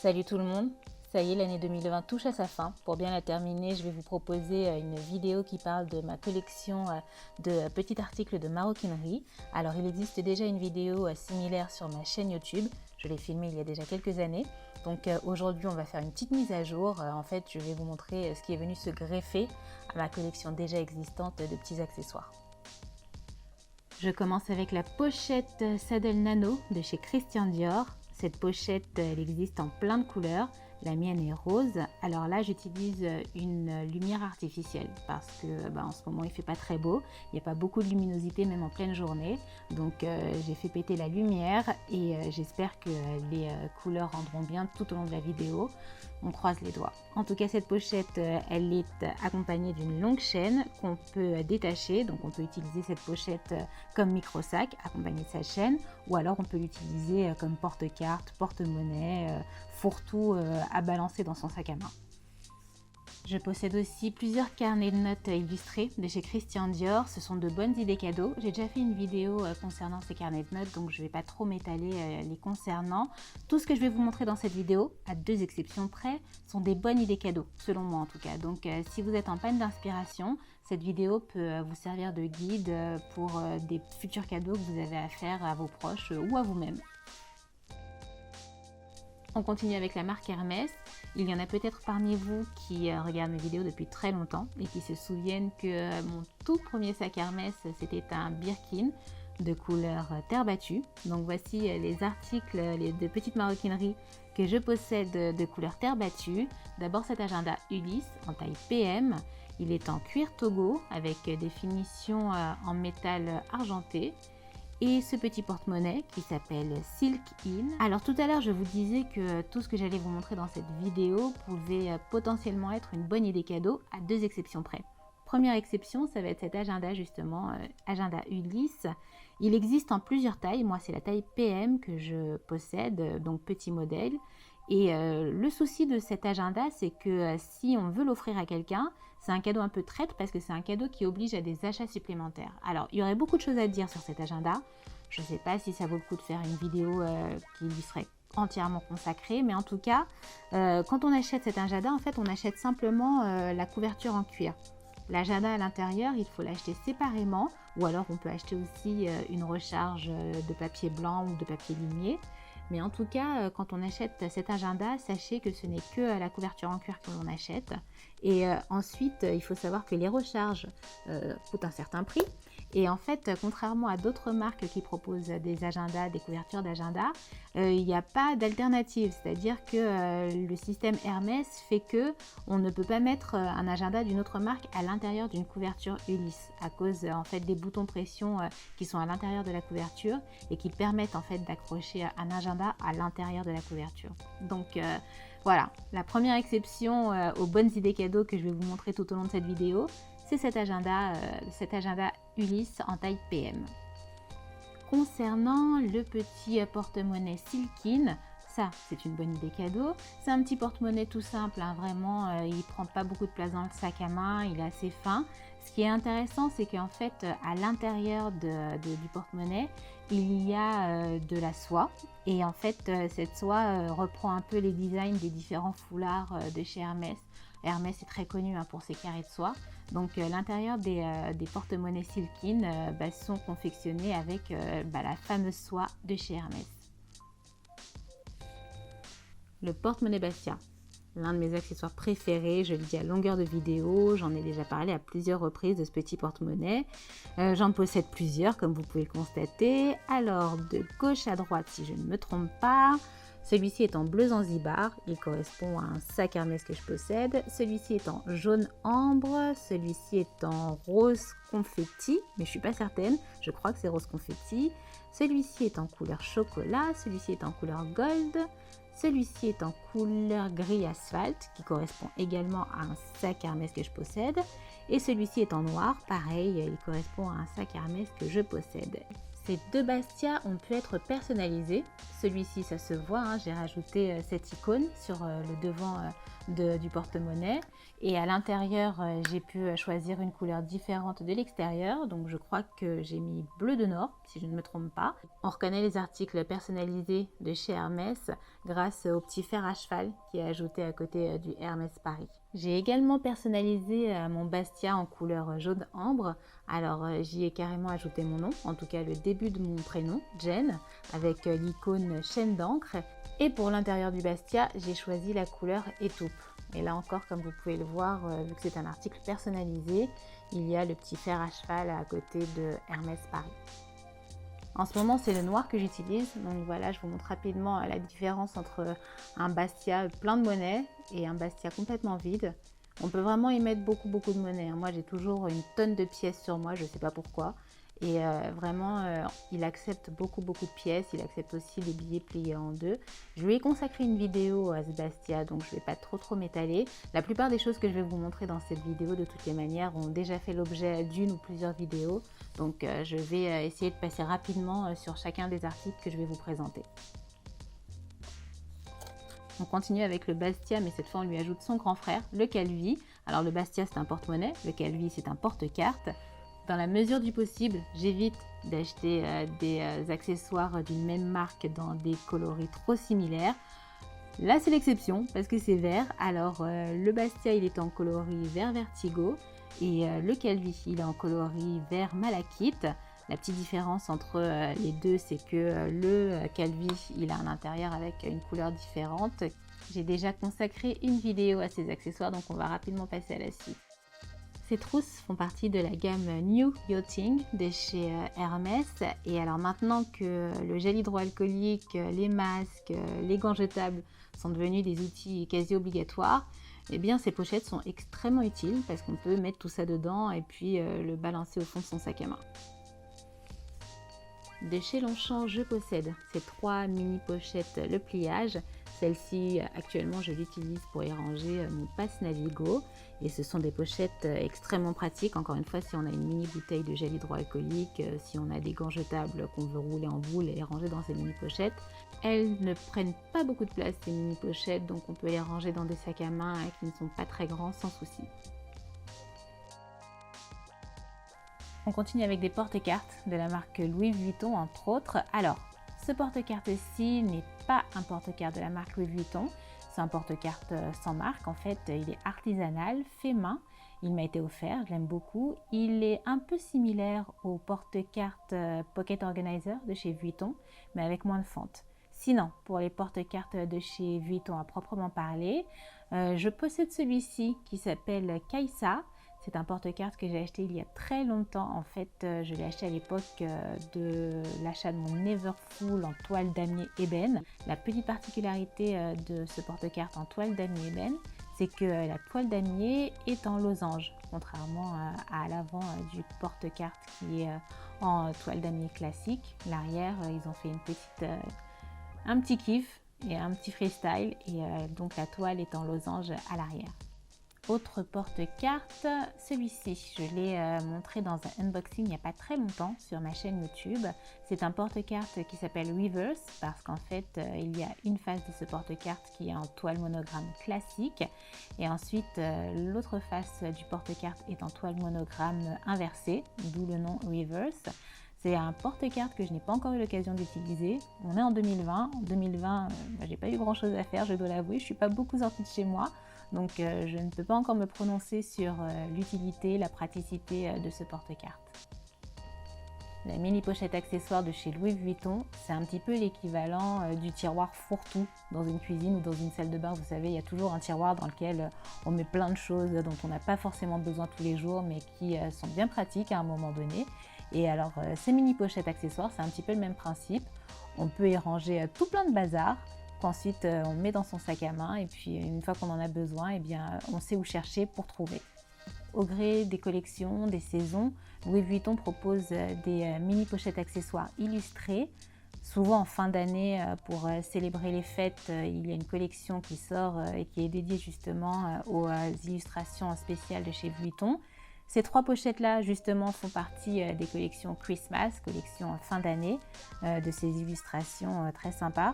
Salut tout le monde, ça y est, l'année 2020 touche à sa fin. Pour bien la terminer, je vais vous proposer une vidéo qui parle de ma collection de petits articles de maroquinerie. Alors il existe déjà une vidéo similaire sur ma chaîne YouTube, je l'ai filmée il y a déjà quelques années. Donc aujourd'hui on va faire une petite mise à jour. En fait je vais vous montrer ce qui est venu se greffer à ma collection déjà existante de petits accessoires. Je commence avec la pochette Saddle Nano de chez Christian Dior. Cette pochette, elle existe en plein de couleurs. La mienne est rose. Alors là, j'utilise une lumière artificielle parce que en ce moment, il fait pas très beau. Il n'y a pas beaucoup de luminosité, même en pleine journée. Donc, j'ai fait péter la lumière et j'espère que les couleurs rendront bien tout au long de la vidéo. On croise les doigts. En tout cas, cette pochette, elle est accompagnée d'une longue chaîne qu'on peut détacher. Donc, on peut utiliser cette pochette comme micro-sac accompagné de sa chaîne, ou alors on peut l'utiliser comme porte-carte, porte-monnaie, fourre-tout à balancer dans son sac à main. Je possède aussi plusieurs carnets de notes illustrés de chez Christian Dior. Ce sont de bonnes idées cadeaux. J'ai déjà fait une vidéo concernant ces carnets de notes, donc je ne vais pas trop m'étaler les concernant. Tout ce que je vais vous montrer dans cette vidéo, à deux exceptions près, sont des bonnes idées cadeaux, selon moi en tout cas. Donc si vous êtes en panne d'inspiration, cette vidéo peut vous servir de guide pour des futurs cadeaux que vous avez à faire à vos proches ou à vous-même. On continue avec la marque Hermès. Il y en a peut-être parmi vous qui regardent mes vidéos depuis très longtemps et qui se souviennent que mon tout premier sac Hermès, c'était un Birkin de couleur terre battue. Donc voici les articles de petites maroquineries que je possède de couleur terre battue. D'abord cet agenda Ulysse en taille PM. Il est en cuir Togo avec des finitions en métal argenté. Et ce petit porte-monnaie qui s'appelle Silk In. Alors tout à l'heure je vous disais que tout ce que j'allais vous montrer dans cette vidéo pouvait potentiellement être une bonne idée cadeau à deux exceptions près. Première exception, ça va être cet agenda justement, agenda Ulysse. Il existe en plusieurs tailles, moi c'est la taille PM que je possède, donc petit modèle. Et le souci de cet agenda, c'est que si on veut l'offrir à quelqu'un, c'est un cadeau un peu traître parce que c'est un cadeau qui oblige à des achats supplémentaires. Alors, il y aurait beaucoup de choses à dire sur cet agenda. Je ne sais pas si ça vaut le coup de faire une vidéo qui lui serait entièrement consacrée, mais en tout cas, quand on achète cet agenda, en fait, on achète simplement la couverture en cuir. L'agenda à l'intérieur, il faut l'acheter séparément, ou alors on peut acheter aussi une recharge de papier blanc ou de papier ligné. Mais en tout cas, quand on achète cet agenda, sachez que ce n'est que la couverture en cuir que l'on achète. Et ensuite, il faut savoir que les recharges coûtent un certain prix. Et en fait, contrairement à d'autres marques qui proposent des agendas, des couvertures d'agenda, il n'y a pas d'alternative. C'est-à-dire que le système Hermès fait que on ne peut pas mettre un agenda d'une autre marque à l'intérieur d'une couverture Ulysse à cause en fait des boutons pression qui sont à l'intérieur de la couverture et qui permettent en fait d'accrocher un agenda à l'intérieur de la couverture. Donc voilà, la première exception aux bonnes idées cadeaux que je vais vous montrer tout au long de cette vidéo, c'est cet agenda Ulysse en taille PM. Concernant le petit porte-monnaie Silk In, ça c'est une bonne idée cadeau. C'est un petit porte-monnaie tout simple, hein, vraiment, il prend pas beaucoup de place dans le sac à main, il est assez fin. Ce qui est intéressant, c'est qu'en fait, à l'intérieur du porte-monnaie, il y a de la soie. Et en fait, cette soie reprend un peu les designs des différents foulards de chez Hermès. Hermès est très connu pour ses carrés de soie. Donc l'intérieur des porte-monnaies Silk In sont confectionnés avec la fameuse soie de chez Hermès. Le porte-monnaie Bastia, l'un de mes accessoires préférés, je le dis à longueur de vidéo, j'en ai déjà parlé à plusieurs reprises de ce petit porte-monnaie. J'en possède plusieurs comme vous pouvez le constater. Alors de gauche à droite si je ne me trompe pas. Celui-ci est en bleu Zanzibar, il correspond à un sac Hermès que je possède. Celui-ci est en jaune ambre, celui-ci est en rose confetti, mais je ne suis pas certaine, je crois que c'est rose confetti. Celui-ci est en couleur chocolat, celui-ci est en couleur gold, celui-ci est en couleur gris asphalte, qui correspond également à un sac Hermès que je possède. Et celui-ci est en noir, pareil, il correspond à un sac Hermès que je possède. Ces deux Bastia ont pu être personnalisés. Celui-ci, ça se voit, hein, j'ai rajouté cette icône sur le devant du porte-monnaie. Et à l'intérieur, j'ai pu choisir une couleur différente de l'extérieur. Donc je crois que j'ai mis bleu de Nord, si je ne me trompe pas. On reconnaît les articles personnalisés de chez Hermès grâce au petit fer à cheval qui est ajouté à côté du Hermès Paris. J'ai également personnalisé mon Bastia en couleur jaune ambre. Alors j'y ai carrément ajouté mon nom, en tout cas le début de mon prénom, Jen, avec l'icône chaîne d'encre. Et pour l'intérieur du Bastia, j'ai choisi la couleur étoupe. Et là encore, comme vous pouvez le voir, vu que c'est un article personnalisé, il y a le petit fer à cheval à côté de Hermès Paris. En ce moment, c'est le noir que j'utilise. Donc voilà, je vous montre rapidement la différence entre un Bastia plein de monnaie et un Bastia complètement vide. On peut vraiment y mettre beaucoup de monnaie. Moi, j'ai toujours une tonne de pièces sur moi, je ne sais pas pourquoi. Et vraiment, il accepte beaucoup de pièces. Il accepte aussi les billets pliés en deux. Je lui ai consacré une vidéo à ce Bastia, donc je ne vais pas trop m'étaler. La plupart des choses que je vais vous montrer dans cette vidéo, de toutes les manières, ont déjà fait l'objet d'une ou plusieurs vidéos. Donc je vais essayer de passer rapidement sur chacun des articles que je vais vous présenter. On continue avec le Bastia, mais cette fois on lui ajoute son grand frère, le Calvi. Alors le Bastia, c'est un porte-monnaie, le Calvi, c'est un porte-carte. Dans la mesure du possible, j'évite d'acheter des accessoires d'une même marque dans des coloris trop similaires. Là, c'est l'exception parce que c'est vert. Alors, le Bastia, il est en coloris vert Vertigo et le Calvi, il est en coloris vert Malachite. La petite différence entre les deux, c'est que le Calvi, il a un intérieur avec une couleur différente. J'ai déjà consacré une vidéo à ces accessoires, donc on va rapidement passer à la suite. Ces trousses font partie de la gamme New Yachting de chez Hermès. Et alors maintenant que le gel hydroalcoolique, les masques, les gants jetables sont devenus des outils quasi obligatoires, eh bien ces pochettes sont extrêmement utiles parce qu'on peut mettre tout ça dedans et puis le balancer au fond de son sac à main. De chez Longchamp, je possède ces 3 mini pochettes le pliage. Celle-ci, actuellement, je l'utilise pour y ranger mon passe Navigo. Et ce sont des pochettes extrêmement pratiques. Encore une fois, si on a une mini bouteille de gel hydroalcoolique, si on a des gants jetables qu'on veut rouler en boule et les ranger dans ces mini pochettes. Elles ne prennent pas beaucoup de place, ces mini pochettes, donc on peut les ranger dans des sacs à main qui ne sont pas très grands sans souci. On continue avec des porte-cartes de la marque Louis Vuitton, entre autres. Alors, ce porte-carte-ci n'est pas un porte-carte de la marque Louis Vuitton. C'est un porte-carte sans marque. En fait, il est artisanal, fait main. Il m'a été offert, je l'aime beaucoup. Il est un peu similaire au porte-carte Pocket Organizer de chez Vuitton, mais avec moins de fente. Sinon, pour les porte-cartes de chez Vuitton à proprement parler, je possède celui-ci qui s'appelle Kajsa. C'est un porte-carte que j'ai acheté il y a très longtemps. En fait, je l'ai acheté à l'époque de l'achat de mon Neverfull en toile damier ébène. La petite particularité de ce porte-carte en toile damier ébène, c'est que la toile damier est en losange, contrairement à l'avant du porte-carte qui est en toile damier classique. L'arrière, ils ont fait un petit kiff et un petit freestyle et donc la toile est en losange à l'arrière. Autre porte-carte, celui-ci, je l'ai montré dans un unboxing il n'y a pas très longtemps sur ma chaîne YouTube. C'est un porte-carte qui s'appelle Reverse parce qu'en fait, il y a une face de ce porte-carte qui est en toile monogramme classique et ensuite l'autre face du porte-carte est en toile monogramme inversée, d'où le nom Reverse. C'est un porte-carte que je n'ai pas encore eu l'occasion d'utiliser. On est en 2020. En 2020, j'ai pas eu grand chose à faire, je dois l'avouer. Je suis pas beaucoup sortie de chez moi. Donc je ne peux pas encore me prononcer sur l'utilité, la praticité de ce porte-carte. La mini pochette accessoire de chez Louis Vuitton, c'est un petit peu l'équivalent du tiroir fourre-tout dans une cuisine ou dans une salle de bain. Vous savez, il y a toujours un tiroir dans lequel on met plein de choses dont on n'a pas forcément besoin tous les jours, mais qui sont bien pratiques à un moment donné. Et alors, ces mini pochettes accessoires, c'est un petit peu le même principe. On peut y ranger tout plein de bazar, qu'ensuite on met dans son sac à main et puis une fois qu'on en a besoin, eh bien, on sait où chercher pour trouver. Au gré des collections, des saisons, Louis Vuitton propose des mini pochettes accessoires illustrées. Souvent en fin d'année, pour célébrer les fêtes, il y a une collection qui sort et qui est dédiée justement aux illustrations spéciales de chez Vuitton. Ces 3 pochettes-là, justement, font partie des collections Christmas, collection fin d'année, de ces illustrations très sympas.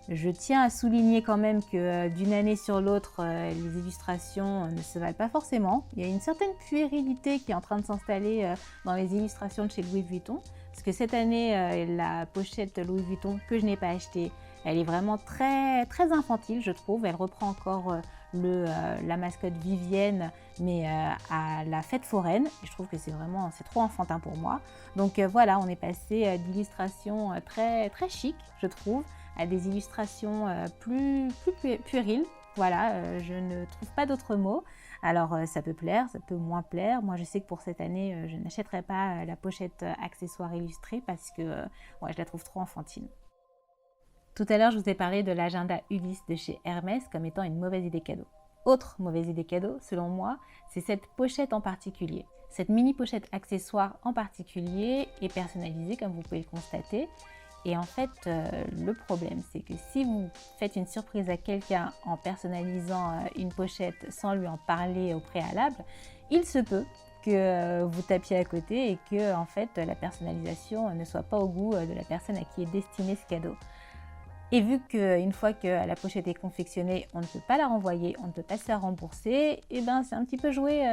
Je tiens à souligner quand même que d'une année sur l'autre, les illustrations ne se valent pas forcément. Il y a une certaine puérilité qui est en train de s'installer dans les illustrations de chez Louis Vuitton. Parce que cette année, la pochette Louis Vuitton que je n'ai pas achetée, elle est vraiment très, très infantile, je trouve. Elle reprend encore la mascotte Vivienne, mais à la fête foraine. Et je trouve que c'est trop enfantin pour moi. Donc voilà, on est passé d'illustrations très, très chic, je trouve, à des illustrations plus puériles. Voilà, je ne trouve pas d'autres mots. Alors ça peut plaire, ça peut moins plaire. Moi je sais que pour cette année, je n'achèterai pas la pochette accessoire illustrée parce que ouais, je la trouve trop enfantine. Tout à l'heure, je vous ai parlé de l'agenda Ulysse de chez Hermès comme étant une mauvaise idée cadeau. Autre mauvaise idée cadeau, selon moi, c'est cette pochette en particulier. Cette mini pochette accessoire en particulier est personnalisée, comme vous pouvez le constater. Et en fait, le problème, c'est que si vous faites une surprise à quelqu'un en personnalisant une pochette sans lui en parler au préalable, il se peut que vous tapiez à côté et que en fait, la personnalisation ne soit pas au goût de la personne à qui est destiné ce cadeau. Et vu qu'une fois que la pochette est confectionnée, on ne peut pas la renvoyer, on ne peut pas se la rembourser, et ben c'est un petit peu jouer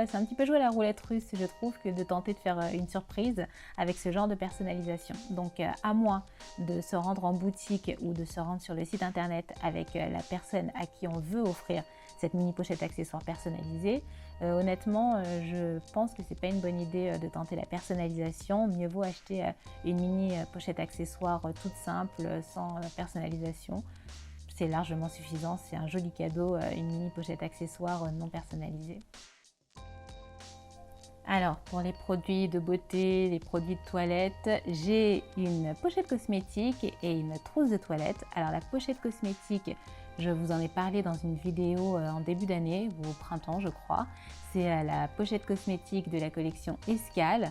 la roulette russe, je trouve, que de tenter de faire une surprise avec ce genre de personnalisation. Donc à moins de se rendre en boutique ou de se rendre sur le site internet avec la personne à qui on veut offrir cette mini pochette accessoire personnalisée, honnêtement, je pense que c'est pas une bonne idée de tenter la personnalisation. Mieux vaut acheter une mini pochette accessoire toute simple, sans personnalisation. C'est largement suffisant, c'est un joli cadeau, une mini pochette accessoire non personnalisée. Alors, pour les produits de beauté, les produits de toilette, j'ai une pochette cosmétique et une trousse de toilette. Alors, la pochette cosmétique, je vous en ai parlé dans une vidéo en début d'année, ou au printemps je crois. C'est la pochette cosmétique de la collection Escale.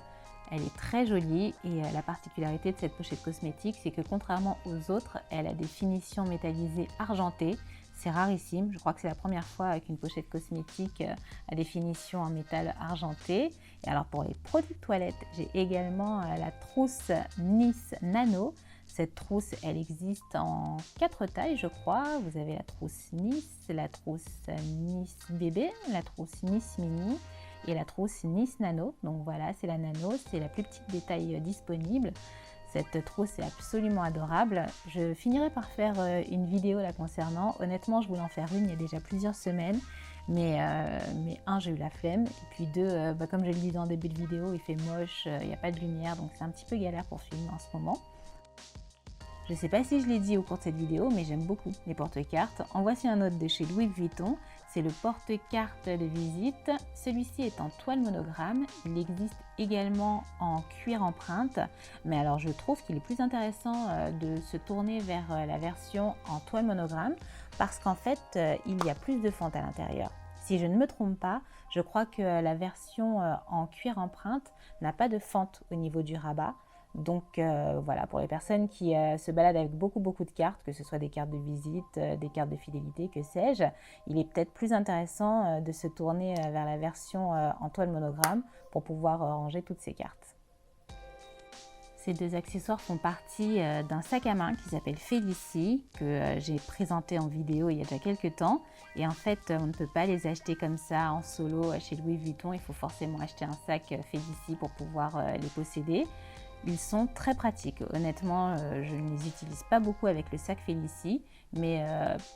Elle est très jolie et la particularité de cette pochette cosmétique, c'est que contrairement aux autres, elle a des finitions métallisées argentées. C'est rarissime, je crois que c'est la première fois qu'une pochette cosmétique a des finitions en métal argenté. Et alors pour les produits de toilette, j'ai également la trousse Nice Nano. Cette trousse, elle existe en 4 tailles, je crois. Vous avez la trousse Nice, la trousse Nice Bébé, la trousse Nice Mini et la trousse Nice Nano. Donc voilà, c'est la Nano, c'est la plus petite des tailles disponibles. Cette trousse est absolument adorable. Je finirai par faire une vidéo la concernant. Honnêtement, je voulais en faire une il y a déjà plusieurs semaines. Mais j'ai eu la flemme. Et puis deux, comme je le disais en début de vidéo, il fait moche, il n'y a pas de lumière. Donc c'est un petit peu galère pour filmer en ce moment. Je ne sais pas si je l'ai dit au cours de cette vidéo, mais j'aime beaucoup les porte-cartes. En voici un autre de chez Louis Vuitton. C'est le porte-carte de visite. Celui-ci est en toile monogramme. Il existe également en cuir empreinte. Mais alors je trouve qu'il est plus intéressant de se tourner vers la version en toile monogramme parce qu'en fait, il y a plus de fente à l'intérieur. Si je ne me trompe pas, je crois que la version en cuir empreinte n'a pas de fente au niveau du rabat. Donc voilà, pour les personnes qui se baladent avec beaucoup de cartes, que ce soit des cartes de visite, des cartes de fidélité, que sais-je, il est peut-être plus intéressant de se tourner vers la version en toile monogramme pour pouvoir ranger toutes ces cartes. Ces deux accessoires font partie d'un sac à main qui s'appelle Félicie, que j'ai présenté en vidéo il y a déjà quelques temps. Et en fait, on ne peut pas les acheter comme ça en solo chez Louis Vuitton. Il faut forcément acheter un sac Félicie pour pouvoir les posséder. Ils sont très pratiques. Honnêtement, je ne les utilise pas beaucoup avec le sac Félicie, mais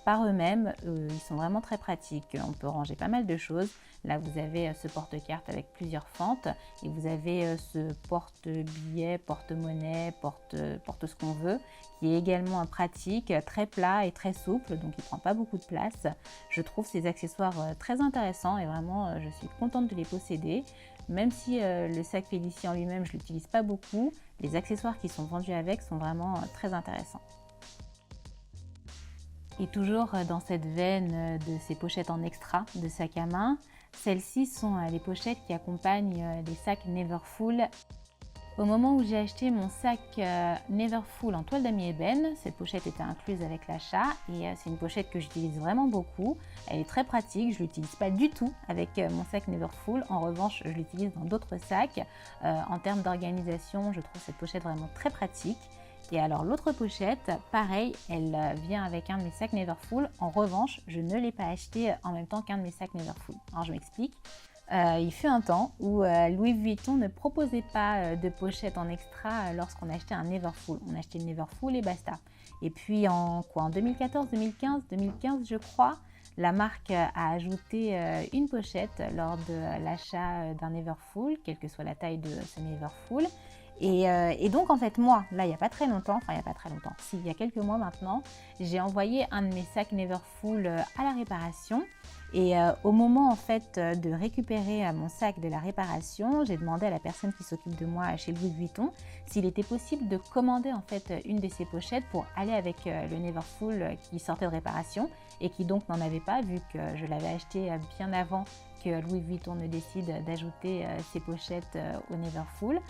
par eux-mêmes, ils sont vraiment très pratiques. On peut ranger pas mal de choses. Là, vous avez ce porte-carte avec plusieurs fentes et vous avez ce porte-billet, porte-monnaie, porte ce qu'on veut, qui est également pratique, très plat et très souple, donc il ne prend pas beaucoup de place. Je trouve ces accessoires très intéressants et vraiment, je suis contente de les posséder. Même si le sac Félicie en lui-même, je ne l'utilise pas beaucoup, les accessoires qui sont vendus avec sont vraiment très intéressants. Et toujours dans cette veine de ces pochettes en extra de sac à main, celles-ci sont les pochettes qui accompagnent les sacs Neverfull. Au moment où j'ai acheté mon sac Neverfull en toile d'ami ébène, cette pochette était incluse avec l'achat et c'est une pochette que j'utilise vraiment beaucoup. Elle est très pratique, je ne l'utilise pas du tout avec mon sac Neverfull. En revanche, je l'utilise dans d'autres sacs. En termes d'organisation, je trouve cette pochette vraiment très pratique. Et alors l'autre pochette, pareil, elle vient avec un de mes sacs Neverfull. En revanche, je ne l'ai pas acheté en même temps qu'un de mes sacs Neverfull. Alors je m'explique. Il fut un temps où Louis Vuitton ne proposait pas de pochette en extra lorsqu'on achetait un Neverfull. On achetait le Neverfull et basta. Et puis en 2014, 2015 je crois, la marque a ajouté une pochette lors de l'achat d'un Neverfull, quelle que soit la taille de ce Neverfull. Et donc en fait moi, là il n'y a pas très longtemps, si il y a quelques mois maintenant, j'ai envoyé un de mes sacs Neverfull à la réparation. Et au moment en fait de récupérer mon sac de la réparation, j'ai demandé à la personne qui s'occupe de moi chez Louis Vuitton s'il était possible de commander en fait une de ces pochettes pour aller avec le Neverfull qui sortait de réparation et qui donc n'en avait pas vu que je l'avais acheté bien avant que Louis Vuitton ne décide d'ajouter ces pochettes au Neverfull.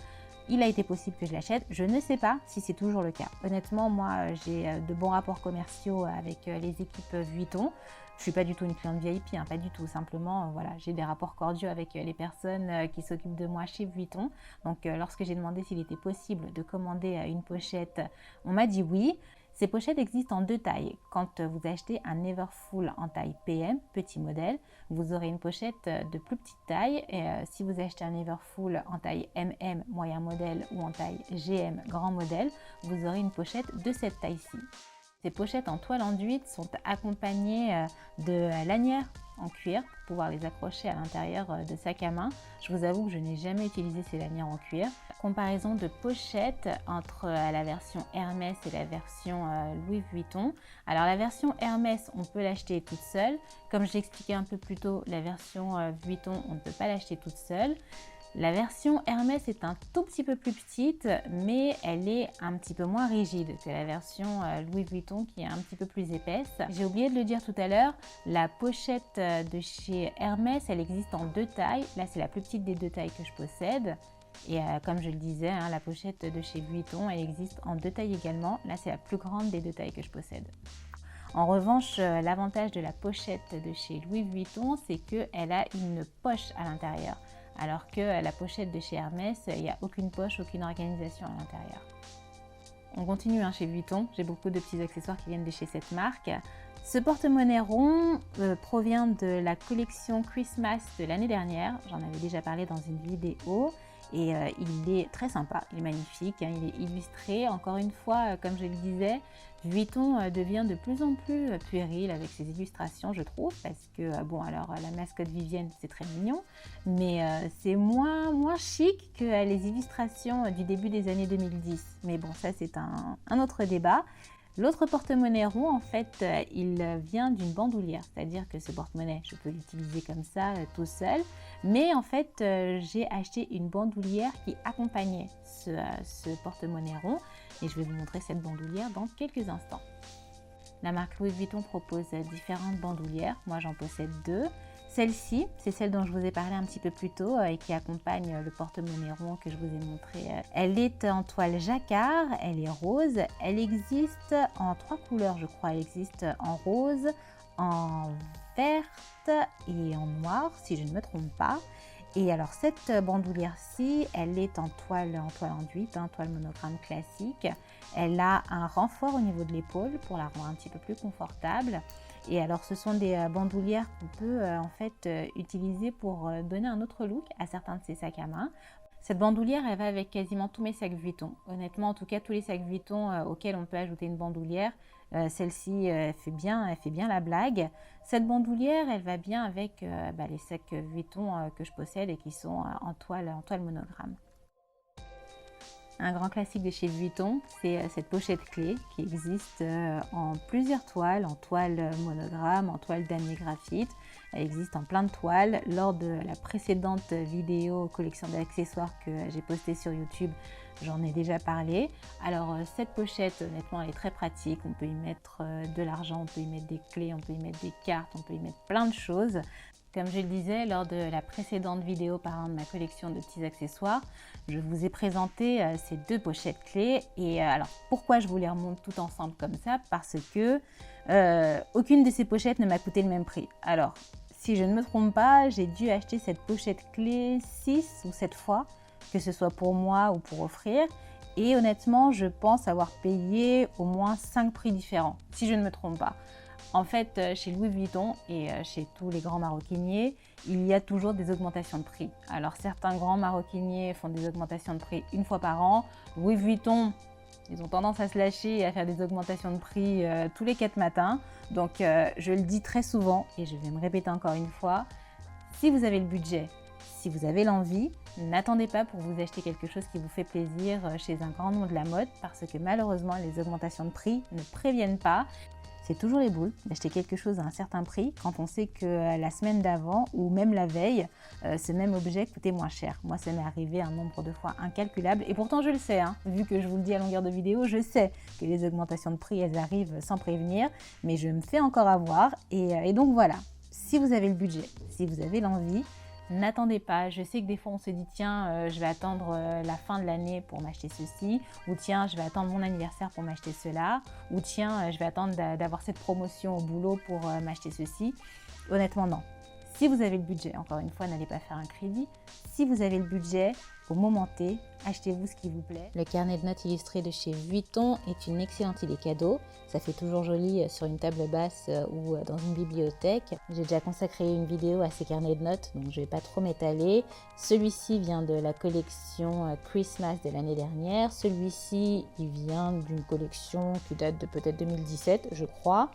Il a été possible que je l'achète. Je ne sais pas si c'est toujours le cas. Honnêtement, moi, j'ai de bons rapports commerciaux avec les équipes Vuitton. Je ne suis pas du tout une cliente VIP, hein, pas du tout. Simplement, voilà, j'ai des rapports cordiaux avec les personnes qui s'occupent de moi chez Vuitton. Donc, lorsque j'ai demandé s'il était possible de commander une pochette, on m'a dit oui. Ces pochettes existent en deux tailles. Quand vous achetez un Neverfull en taille PM, petit modèle, vous aurez une pochette de plus petite taille. Et si vous achetez un Neverfull en taille MM, moyen modèle, ou en taille GM, grand modèle, vous aurez une pochette de cette taille-ci. Ces pochettes en toile enduite sont accompagnées de lanières en cuir pour pouvoir les accrocher à l'intérieur de sac à main. Je vous avoue que je n'ai jamais utilisé ces lanières en cuir. Comparaison de pochettes entre la version Hermès et la version Louis Vuitton. Alors la version Hermès, on peut l'acheter toute seule. Comme je l'expliquais un peu plus tôt, la version Vuitton, on ne peut pas l'acheter toute seule. La version Hermès est un tout petit peu plus petite, mais elle est un petit peu moins rigide que la version Louis Vuitton qui est un petit peu plus épaisse. J'ai oublié de le dire tout à l'heure, la pochette de chez Hermès, elle existe en deux tailles. Là, c'est la plus petite des deux tailles que je possède. Et comme je le disais, hein, la pochette de chez Vuitton, elle existe en deux tailles également. Là, c'est la plus grande des deux tailles que je possède. En revanche, l'avantage de la pochette de chez Louis Vuitton, c'est qu'elle a une poche à l'intérieur. Alors que la pochette de chez Hermès, il n'y a aucune poche, aucune organisation à l'intérieur. On continue chez Vuitton, j'ai beaucoup de petits accessoires qui viennent de chez cette marque. Ce porte-monnaie rond provient de la collection Christmas de l'année dernière, j'en avais déjà parlé dans une vidéo. Et il est très sympa, il est magnifique, hein, il est illustré. Encore une fois, comme je le disais, Vuitton devient de plus en plus puéril avec ses illustrations, je trouve, parce que, bon, alors la mascotte Vivienne, c'est très mignon, mais c'est moins chic que les illustrations du début des années 2010. Mais bon, ça, c'est un autre débat. L'autre porte-monnaie rond, en fait, il vient d'une bandoulière, c'est-à-dire que ce porte-monnaie, je peux l'utiliser comme ça, tout seul, mais en fait, j'ai acheté une bandoulière qui accompagnait ce porte-monnaie rond, et je vais vous montrer cette bandoulière dans quelques instants. La marque Louis Vuitton propose différentes bandoulières, moi j'en possède deux. Celle-ci, c'est celle dont je vous ai parlé un petit peu plus tôt et qui accompagne le porte-monnaie rond que je vous ai montré. Elle est en toile jacquard, elle est rose, elle existe en trois couleurs je crois. Elle existe en rose, en verte et en noir si je ne me trompe pas. Et alors cette bandoulière-ci, elle est en toile enduite, toile monogramme classique. Elle a un renfort au niveau de l'épaule pour la rendre un petit peu plus confortable. Et alors ce sont des bandoulières qu'on peut en fait utiliser pour donner un autre look à certains de ces sacs à main. Cette bandoulière, elle va avec quasiment tous mes sacs Vuitton. Honnêtement, en tout cas, tous les sacs Vuitton auxquels on peut ajouter une bandoulière, celle-ci fait bien la blague. Cette bandoulière, elle va bien avec les sacs Vuitton que je possède et qui sont en toile monogramme. Un grand classique de chez Vuitton, c'est cette pochette clé qui existe en plusieurs toiles, en toile monogramme, en toile damier graphite. Elle existe en plein de toiles. Lors de la précédente vidéo collection d'accessoires que j'ai postée sur YouTube, j'en ai déjà parlé. Alors cette pochette, honnêtement, elle est très pratique. On peut y mettre de l'argent, on peut y mettre des clés, on peut y mettre des cartes, on peut y mettre plein de choses. Comme je le disais lors de la précédente vidéo parlant de ma collection de petits accessoires, je vous ai présenté ces deux pochettes clés. Et alors, pourquoi je vous les remonte toutes ensemble comme ça? Parce que aucune de ces pochettes ne m'a coûté le même prix. Alors, si je ne me trompe pas, j'ai dû acheter cette pochette clé 6 ou 7 fois, que ce soit pour moi ou pour offrir. Et honnêtement, je pense avoir payé au moins 5 prix différents, si je ne me trompe pas. En fait, chez Louis Vuitton et chez tous les grands maroquiniers, il y a toujours des augmentations de prix. Alors certains grands maroquiniers font des augmentations de prix une fois par an. Louis Vuitton, ils ont tendance à se lâcher et à faire des augmentations de prix tous les 4 matins. Donc je le dis très souvent et je vais me répéter encore une fois, si vous avez le budget, si vous avez l'envie, n'attendez pas pour vous acheter quelque chose qui vous fait plaisir chez un grand nom de la mode parce que malheureusement les augmentations de prix ne préviennent pas. C'est toujours les boules d'acheter quelque chose à un certain prix quand on sait que la semaine d'avant ou même la veille, ce même objet coûtait moins cher. Moi, ça m'est arrivé un nombre de fois incalculable et pourtant je le sais, vu que je vous le dis à longueur de vidéo, je sais que les augmentations de prix, elles arrivent sans prévenir, mais je me fais encore avoir et donc voilà. Si vous avez le budget, si vous avez l'envie, n'attendez pas. Je sais que des fois on se dit tiens, je vais attendre la fin de l'année pour m'acheter ceci, ou tiens, je vais attendre mon anniversaire pour m'acheter cela, ou tiens, je vais attendre d'avoir cette promotion au boulot pour m'acheter ceci. Honnêtement, non. Si vous avez le budget, encore une fois, n'allez pas faire un crédit. Si vous avez le budget, au moment T, achetez-vous ce qui vous plaît. Le carnet de notes illustré de chez Vuitton est une excellente idée cadeau. Ça fait toujours joli sur une table basse ou dans une bibliothèque. J'ai déjà consacré une vidéo à ces carnets de notes, donc je ne vais pas trop m'étaler. Celui-ci vient de la collection Christmas de l'année dernière. Celui-ci, il vient d'une collection qui date de peut-être 2017, je crois.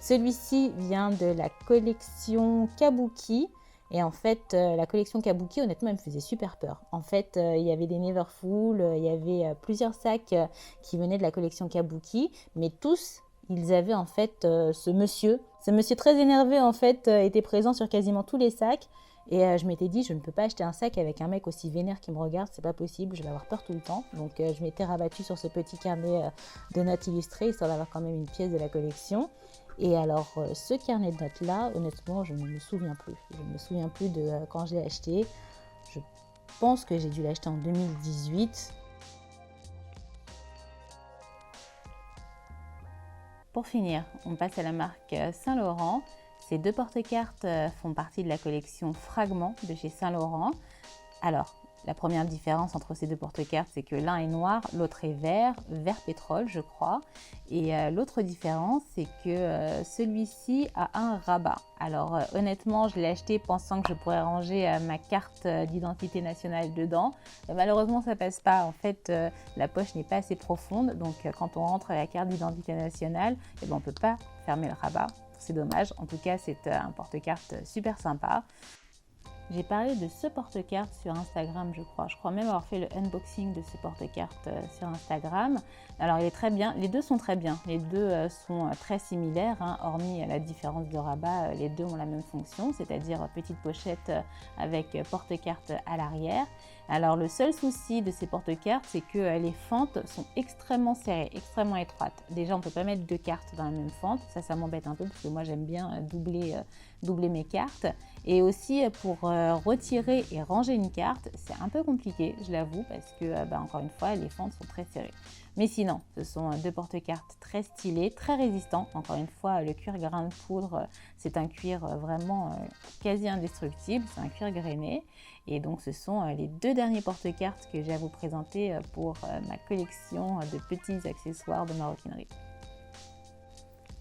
Celui-ci vient de la collection Kabuki. Et en fait, la collection Kabuki, honnêtement, elle me faisait super peur. En fait, il y avait des Neverfull, il y avait plusieurs sacs qui venaient de la collection Kabuki, mais tous, ils avaient en fait ce monsieur très énervé en fait était présent sur quasiment tous les sacs. Et je m'étais dit, je ne peux pas acheter un sac avec un mec aussi vénère qui me regarde, c'est pas possible, je vais avoir peur tout le temps. Donc je m'étais rabattue sur ce petit carnet de notes illustrées, histoire d'avoir quand même une pièce de la collection. Et alors, ce carnet de notes-là, honnêtement, je ne me souviens plus. Je ne me souviens plus de quand je l'ai acheté. Je pense que j'ai dû l'acheter en 2018. Pour finir, on passe à la marque Saint Laurent. Ces deux porte-cartes font partie de la collection Fragments de chez Saint Laurent. Alors, la première différence entre ces deux porte-cartes, c'est que l'un est noir, l'autre est vert pétrole, je crois. Et l'autre différence, c'est que celui-ci a un rabat. Alors honnêtement, je l'ai acheté pensant que je pourrais ranger ma carte d'identité nationale dedans. Malheureusement, ça passe pas. En fait, la poche n'est pas assez profonde. Donc quand on rentre la carte d'identité nationale, on ne peut pas fermer le rabat. C'est dommage. En tout cas, c'est un porte-carte super sympa. J'ai parlé de ce porte-carte sur Instagram, je crois. Je crois même avoir fait le unboxing de ce porte-carte sur Instagram. Alors, il est très bien. Les deux sont très bien. Les deux sont très similaires, hormis la différence de rabat. Les deux ont la même fonction, c'est-à-dire petite pochette avec porte-carte à l'arrière. Alors, le seul souci de ces porte-cartes, c'est que les fentes sont extrêmement serrées, extrêmement étroites. Déjà, on ne peut pas mettre deux cartes dans la même fente. Ça m'embête un peu parce que moi, j'aime bien doubler mes cartes. Et aussi, pour retirer et ranger une carte, c'est un peu compliqué, je l'avoue, parce que, encore une fois, les fentes sont très serrées. Mais sinon, ce sont deux porte-cartes très stylés, très résistants. Encore une fois, le cuir grain de poudre, c'est un cuir vraiment quasi indestructible, c'est un cuir grainé. Et donc, ce sont les deux derniers porte-cartes que j'ai à vous présenter pour ma collection de petits accessoires de maroquinerie.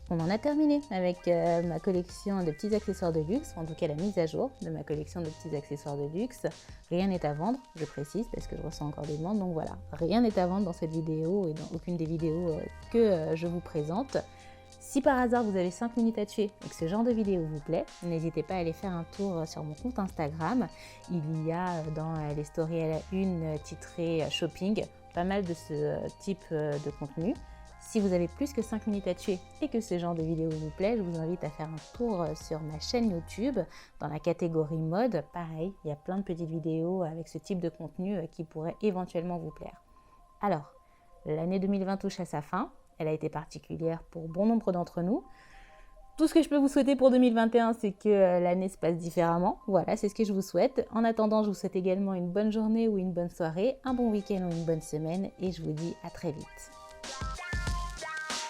On en a terminé avec ma collection de petits accessoires de luxe, en tout cas la mise à jour de ma collection de petits accessoires de luxe. Rien n'est à vendre, je précise, parce que je reçois encore des demandes, donc voilà. Rien n'est à vendre dans cette vidéo et dans aucune des vidéos que je vous présente. Si par hasard vous avez 5 minutes à tuer et que ce genre de vidéo vous plaît, n'hésitez pas à aller faire un tour sur mon compte Instagram. Il y a dans les stories à la une titrées shopping, pas mal de ce type de contenu. Si vous avez plus que 5 minutes à tuer et que ce genre de vidéo vous plaît, je vous invite à faire un tour sur ma chaîne YouTube dans la catégorie mode. Pareil, il y a plein de petites vidéos avec ce type de contenu qui pourrait éventuellement vous plaire. Alors, l'année 2020 touche à sa fin. Elle a été particulière pour bon nombre d'entre nous. Tout ce que je peux vous souhaiter pour 2021, c'est que l'année se passe différemment. Voilà, c'est ce que je vous souhaite. En attendant, je vous souhaite également une bonne journée ou une bonne soirée, un bon week-end ou une bonne semaine et je vous dis à très vite.